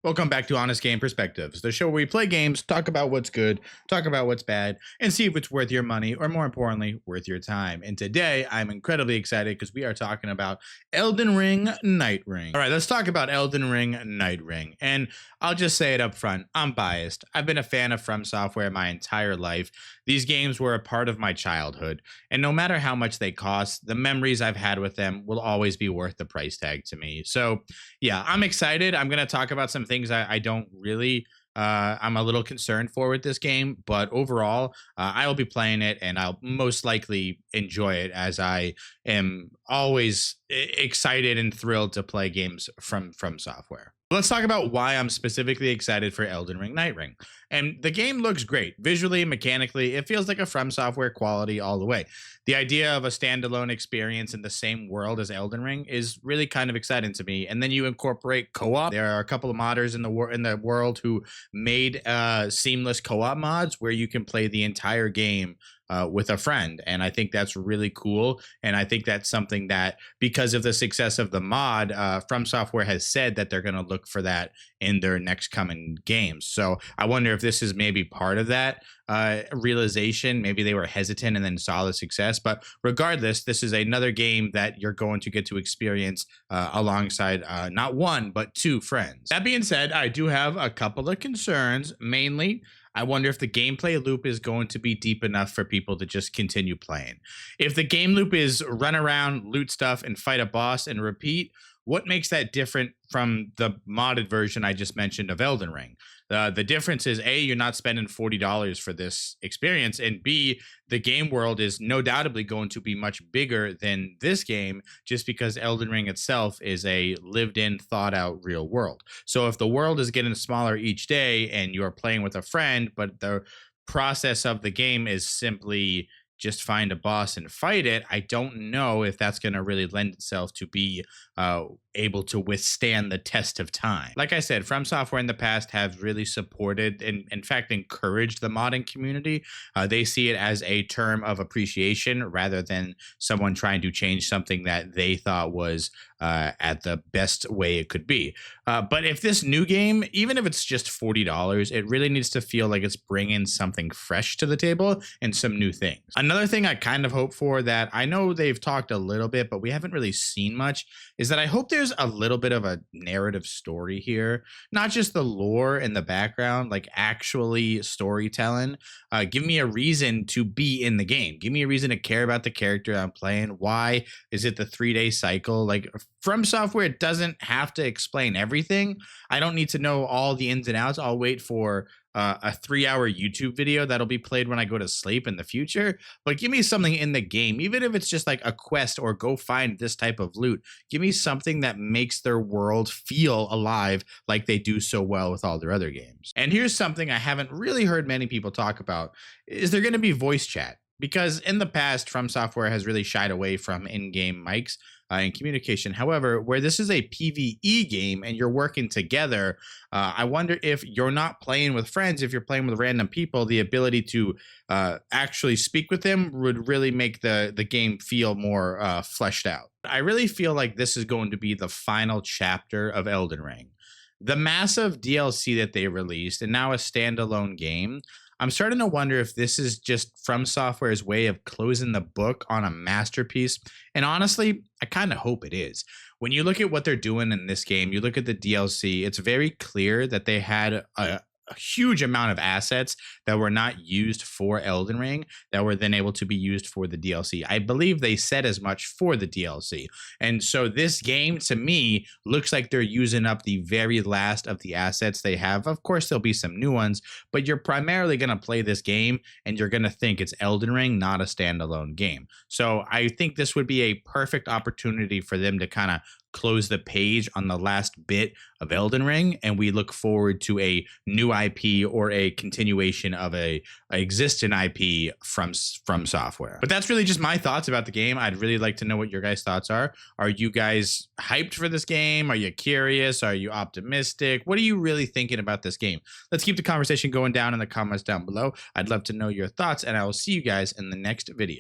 Welcome back to Honest Game Perspectives, the show where we play games, talk about what's good, talk about what's bad, and see if it's worth your money or, more importantly, worth your time. And today, I'm incredibly excited because we are talking about Elden Ring Nightreign. All right, let's talk about Elden Ring Nightreign. And I'll just say it up front, I'm biased. I've been a fan of FromSoftware my entire life. These games were a part of my childhood, and no matter how much they cost, the memories I've had with them will always be worth the price tag to me. So, yeah, I'm excited. I'm going to talk about some things I don't really. I'm a little concerned for with this game, but overall, I will be playing it, and I'll most likely enjoy it as I am always excited and thrilled to play games from software. Let's talk about why I'm specifically excited for Elden Ring Nightreign. And the game looks great. Visually, mechanically, it feels like a From Software quality all the way. The idea of a standalone experience in the same world as Elden Ring is really kind of exciting to me. And then you incorporate co-op. There are a couple of modders in the world who made seamless co-op mods where you can play the entire game with a friend. And I think that's really cool. And I think that's something that, because of the success of the mod, From Software has said that they're going to look for that in their next coming games. So I wonder if this is maybe part of that realization. Maybe they were hesitant and then saw the success. But regardless, this is another game that you're going to get to experience alongside not one, but two friends. That being said, I do have a couple of concerns, mainly. I wonder if the gameplay loop is going to be deep enough for people to just continue playing. If the game loop is run around, loot stuff, and fight a boss and repeat, what makes that different from the modded version I just mentioned of Elden Ring? The difference is A, you're not spending $40 for this experience, and B, the game world is no doubtably going to be much bigger than this game just because Elden Ring itself is a lived in, thought out real world. So if the world is getting smaller each day and you're playing with a friend, but the process of the game is simply just find a boss and fight it, I don't know if that's going to really lend itself to be able to withstand the test of time. Like I said, From Software in the past have really supported and, in fact, encouraged the modding community. They see it as a term of appreciation rather than someone trying to change something that they thought was at the best way it could be. But if this new game, even if it's just $40, it really needs to feel like it's bringing something fresh to the table and some new things. Another thing I kind of hope for that I know they've talked a little bit, but we haven't really seen much, is that I hope there's a little bit of a narrative story here, not just the lore in the background, like actually storytelling. Give me a reason to be in the game. Give me a reason to care about the character I'm playing. Why is it the 3-day cycle? Like, From Software doesn't have to explain everything. I don't need to know all the ins and outs. I'll wait for a 3-hour YouTube video that'll be played when I go to sleep in the future. But give me something in the game, even if it's just like a quest or go find this type of loot. Give me something that makes their world feel alive like they do so well with all their other games. And here's something I haven't really heard many people talk about. Is there going to be voice chat? Because in the past, From Software has really shied away from in-game mics and communication. However, where this is a PvE game and you're working together, I wonder if you're not playing with friends, if you're playing with random people, the ability to actually speak with them would really make the game feel more fleshed out. I really feel like this is going to be the final chapter of Elden Ring. The massive DLC that they released and now a standalone game, I'm starting to wonder if this is just From Software's way of closing the book on a masterpiece. And honestly, I kind of hope it is. When you look at what they're doing in this game, you look at the DLC, it's very clear that they had a huge amount of assets that were not used for Elden Ring that were then able to be used for the DLC. I believe they said as much for the DLC. And so this game to me looks like they're using up the very last of the assets they have. Of course, there'll be some new ones, but you're primarily going to play this game and you're going to think it's Elden Ring, not a standalone game. So I think this would be a perfect opportunity for them to kind of close the page on the last bit of Elden Ring, and we look forward to a new IP or a continuation of a existing IP from software. But that's really just my thoughts about the game. I'd really like to know what your guys' thoughts are. Are you guys hyped for this game? Are you curious? Are you optimistic? What are you really thinking about this game? Let's keep the conversation going down in the comments down below. I'd love to know your thoughts, and I will see you guys in the next video.